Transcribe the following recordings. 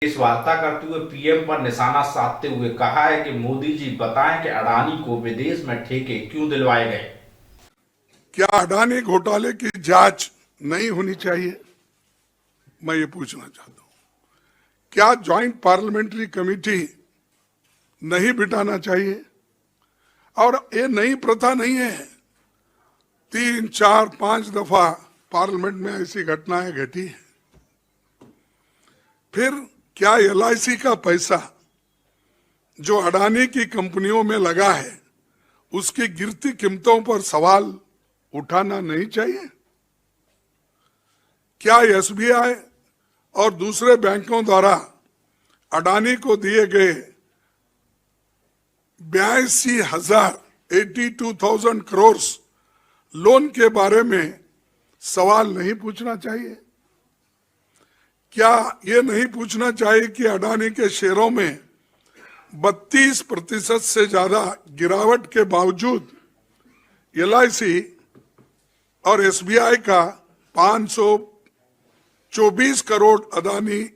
इस वार्ता करते हुए पीएम पर निशाना साधते हुए कहा है कि मोदी जी बताएं कि अडानी को विदेश में ठेके क्यों दिलवाए गए। क्या अडानी घोटाले की जांच नहीं होनी चाहिए? मैं ये पूछना चाहता हूं। क्या ज्वाइंट पार्लियामेंट्री कमेटी नहीं बिठाना चाहिए? और ये नई प्रथा नहीं है, 3, 4, 5 दफा पार्लियामेंट में ऐसी घटनाएं घटी है। फिर क्या एलआईसी का पैसा जो अडानी की कंपनियों में लगा है उसकी गिरती कीमतों पर सवाल उठाना नहीं चाहिए? क्या एसबीआई और दूसरे बैंकों द्वारा अडानी को दिए गए 82,000 करोड़ लोन के बारे में सवाल नहीं पूछना चाहिए? क्या ये नहीं पूछना चाहिए कि अडानी के शेयरों में 32% से ज्यादा गिरावट के बावजूद एलआईसी और एसबीआई का 524 करोड़ अडानी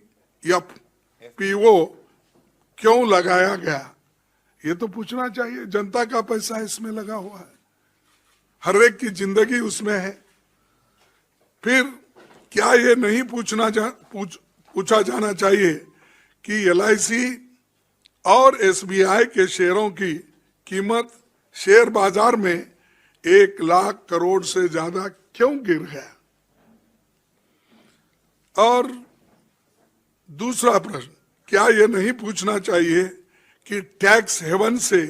एफपीओ क्यों लगाया गया? ये तो पूछना चाहिए। जनता का पैसा इसमें लगा हुआ है, हर एक की जिंदगी उसमें है। फिर क्या ये नहीं पूछा जाना चाहिए कि एलआईसी और एसबीआई के शेयरों की कीमत शेयर बाजार में 1 लाख करोड़ से ज्यादा क्यों गिर गया? और दूसरा प्रश्न, क्या ये नहीं पूछना चाहिए कि टैक्स हेवन से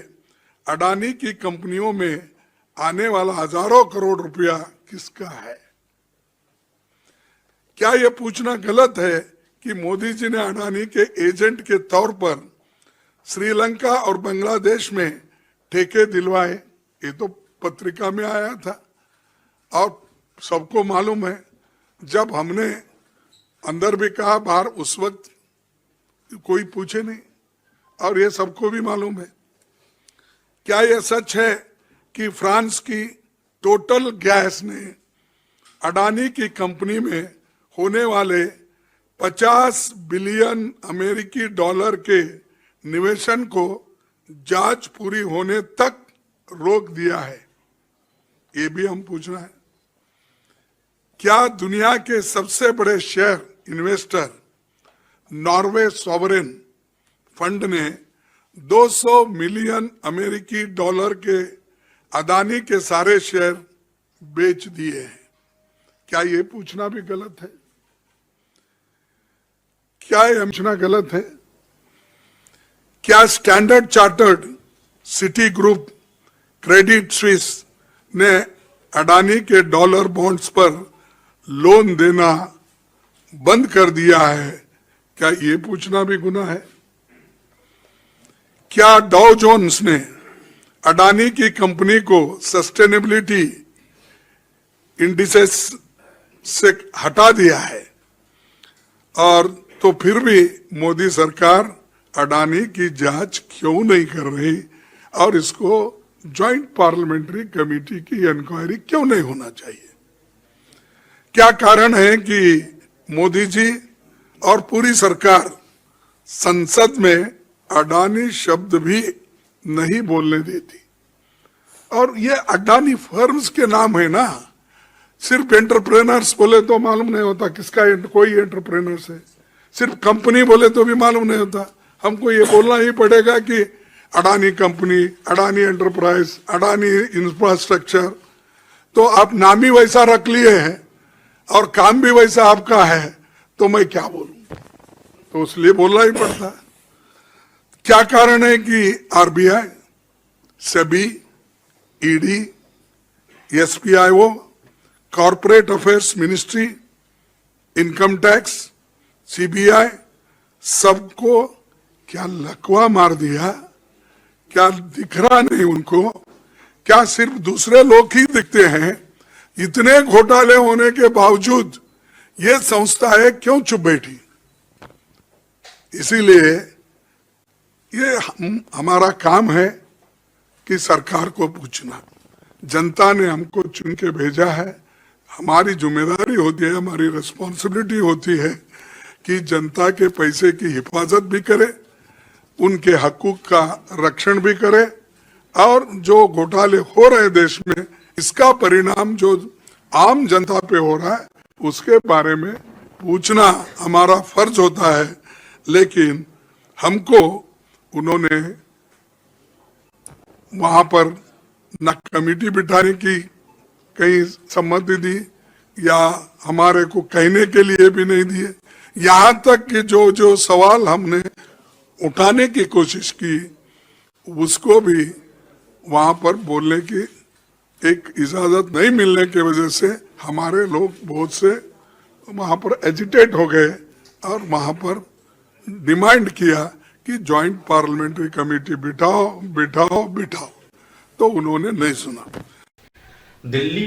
अडानी की कंपनियों में आने वाला हजारों करोड़ रुपया किसका है? क्या यह पूछना गलत है कि मोदी जी ने अडानी के एजेंट के तौर पर श्रीलंका और बांग्लादेश में ठेके दिलवाए? ये तो पत्रिका में आया था और सबको मालूम है। जब हमने अंदर भी कहा, बाहर उस वक्त कोई पूछे नहीं, और ये सबको भी मालूम है। क्या यह सच है कि फ्रांस की टोटल गैस ने अडानी की कंपनी में होने वाले 50 बिलियन अमेरिकी डॉलर के निवेशन को जांच पूरी होने तक रोक दिया है? ये भी हम पूछना है। क्या दुनिया के सबसे बड़े share investor Norway sovereign fund ने 200 मिलियन अमेरिकी डॉलर के अडानी के सारे शेयर बेच दिए हैं? क्या ये पूछना भी गलत है? क्या ये पूछना गलत है? क्या standard chartered, city group, Credit Suisse ने अडानी के डॉलर बॉन्ड्स पर लोन देना बंद कर दिया है? क्या ये पूछना भी गुनाह है? क्या डाउ जोन्स ने अडानी की कंपनी को सस्टेनेबिलिटी इंडिसेस से हटा दिया है? और तो फिर भी मोदी सरकार अडानी की जांच क्यों नहीं कर रही और इसको ज्वाइंट पार्लियामेंट्री कमेटी की इंक्वायरी क्यों नहीं होना चाहिए? क्या कारण है कि मोदी जी और पूरी सरकार संसद में अडानी शब्द भी नहीं बोलने देती? और ये अडानी फर्म्स के नाम है ना, सिर्फ एंटरप्रेनर्स बोले तो मालूम नहीं होता किसका कोई एंटरप्रेनर्स है, सिर्फ कंपनी बोले तो भी मालूम नहीं होता। हमको ये बोलना ही पड़ेगा कि Adani company, Adani enterprise, Adani infrastructure. तो आप नाम ही वैसा रख लिए हैं और काम भी वैसा आपका है, तो मैं क्या बोलूं? तो इसलिए बोलना ही पड़ता है। क्या कारण है कि RBI, SEBI, ED, SFIO, corporate affairs ministry, income tax, CBI सबको क्या लकवा मार दिया? क्या दिख रहा नहीं उनको? क्या सिर्फ दूसरे लोग ही दिखते हैं? इतने घोटाले होने के बावजूद ये संस्थाएं क्यों चुप बैठी? इसीलिए ये हमारा काम है कि सरकार को पूछना। जनता ने हमको चुन के भेजा है, हमारी जिम्मेदारी होती है, हमारी रिस्पॉन्सिबिलिटी होती है कि जनता के पैसे की हिफाजत भी करे, उनके हकूक का रक्षण भी करे, और जो घोटाले हो रहे हैं देश में, इसका परिणाम जो आम जनता पे हो रहा है उसके बारे में पूछना हमारा फर्ज होता है। लेकिन हमको उन्होंने वहां पर न कमेटी बिठाने की कहीं सम्मति दी या हमारे को कहने के लिए भी नहीं दिए। यहाँ तक कि जो जो सवाल हमने उठाने की कोशिश की उसको भी वहां पर बोलने की एक इजाजत नहीं मिलने की वजह से हमारे लोग बहुत से वहां पर एजिटेट हो गए और वहां पर डिमांड किया कि जॉइंट पार्लियामेंट्री कमेटी बिठाओ बिठाओ बिठाओ, तो उन्होंने नहीं सुना। दिल्ली